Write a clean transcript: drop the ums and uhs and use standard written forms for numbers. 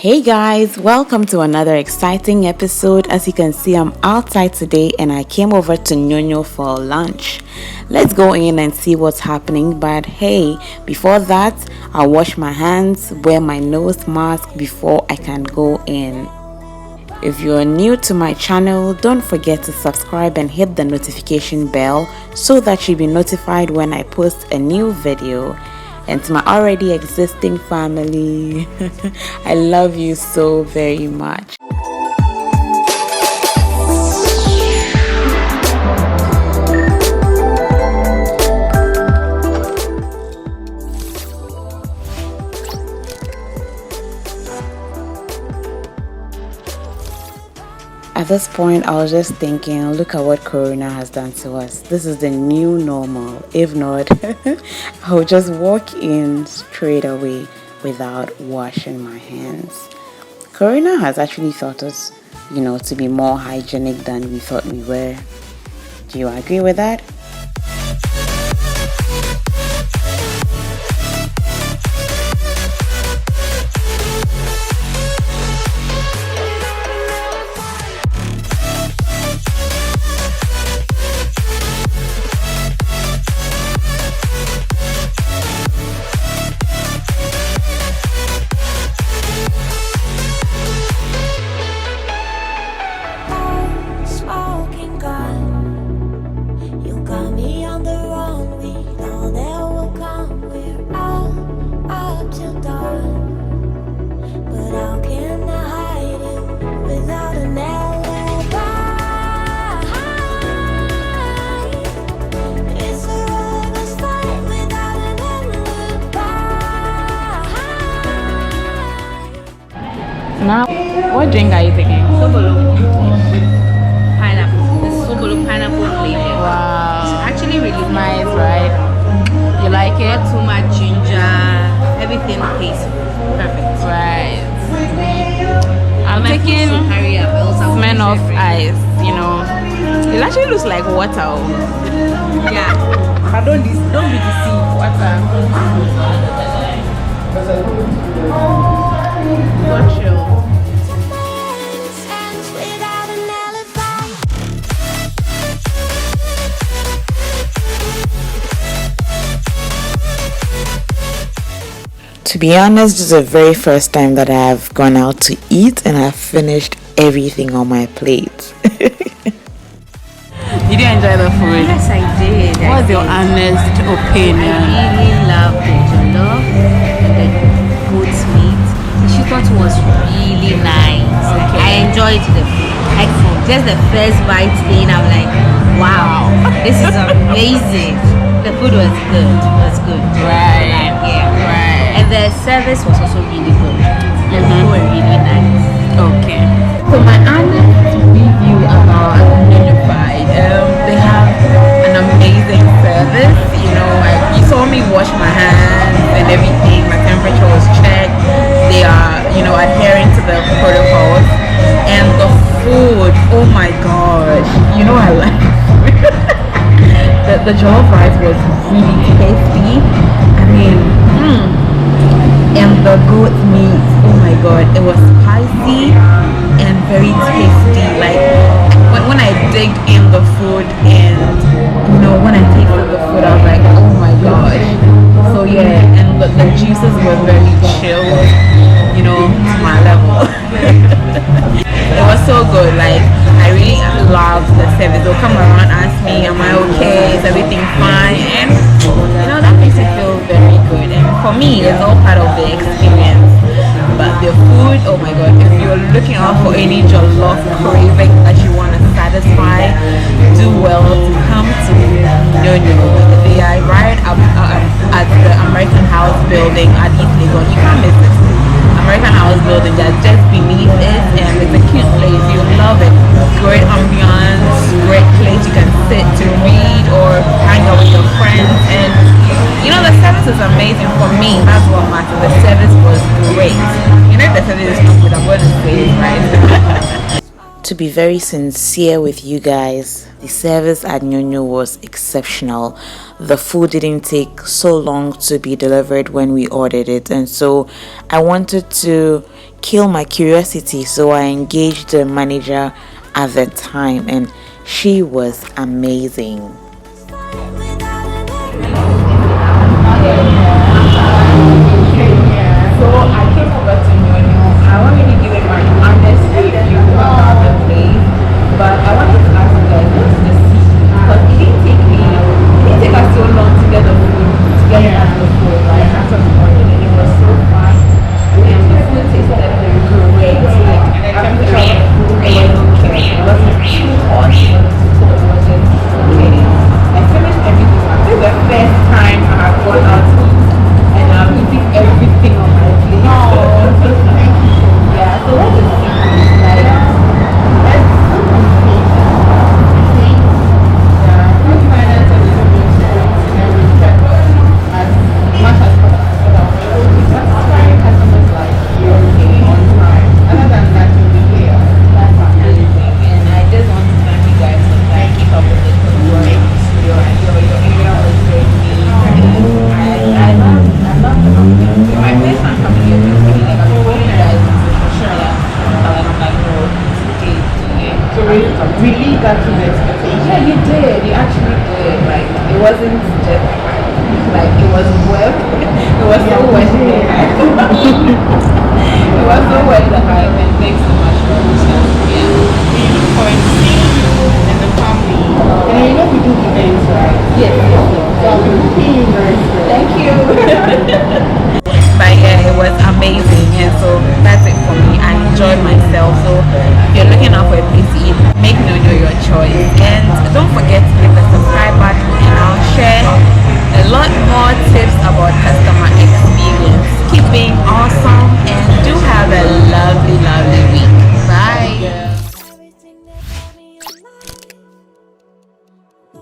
Hey guys, welcome to another exciting episode. As you can see, I'm outside today and I came over to NyoNyo for lunch. Let's go in and see what's happening, but hey, before that, I'll wash my hands, wear my nose mask before I can go in. If you're new to my channel, don't forget to subscribe and hit the notification bell so that you'll be notified when I post a new video. And to my already existing family, I love you so very much. At this point, I was just thinking, look at what Corona has done to us. This is the new normal. If not, I'll just walk in straight away without washing my hands. Corona has actually taught us, to be more hygienic than we thought we were. Do you agree with that? Now, what drink are you taking? Sobolo pineapple. This is Sobolo pineapple flavor. Wow. It's actually really nice, right? You like it? Not too much ginger. Everything tastes perfect. Right. I'm taking hurry up. Smirnoff Ice, It actually looks like water. Yeah. But don't be deceived. Water. So chill. To be honest, this is the very first time that I have gone out to eat and I've finished everything on my plate. Did you enjoy the food? Yes, I did. What's your honest opinion? I really loved the jollof and the goat's meat. The shukot was really nice. Okay. I enjoyed the food. Like just the first bite in, I'm like, wow, this is amazing. The food was good. It was good. Right. Yeah. Right. And the service was also really good. The people were really nice. Okay. So my honest review about Unified, they have an amazing service. You saw me wash my hands and everything. My temperature was checked. They are, adhering to the protocols. And the food, oh my gosh, I like the jollof rice was really tasty. I mean, and the goat meat, oh my god, it was spicy and very tasty. Like when I digged in the food and when I tasted the food, I was like, oh my gosh. So yeah, and the juices were very chilled, to my level. It was so good. Like I really loved the service. They'll come around, ask me, am I okay? Is everything fine? And that makes it feel very good. And for me, it's all part of the experience. But the food, oh my god, if you're looking out for any jollof craving that you want to satisfy, do well to come to NyoNyo. They are right up at the American House building at East Legon. You can't miss it. American House building that's just beneath it, and it's a cute place. You'll love it. Great ambiance, great place you can sit to read or hang out with your friends, and the service is amazing. For me, that's what matters. The service was great. If the service is not good, I'm going to say it, right? To be very sincere with you guys, the service at NyoNyo was exceptional. The food didn't take so long to be delivered when we ordered it, and so I wanted to kill my curiosity, so I engaged the manager at the time, and she was amazing. So I came over to NyoNyo. I wanted to give it my honest review about the place, but I wanted to ask you guys, what's the secret? Because it didn't take us so long to get the food, to get it out of the food, right? After the morning, and it was so fast, and the food tasted great. Like after the food, it wasn't okay. It wasn't too hot, it wasn't too cold, it was just okay. I finished everything. I think the first time I have gone out to eat, and I'm eating everything on my plate. Yeah, so what's the secret? Like, really got to the expectation. Yeah, you did. You actually did. Like, it wasn't just like it was worth. It was so worth it.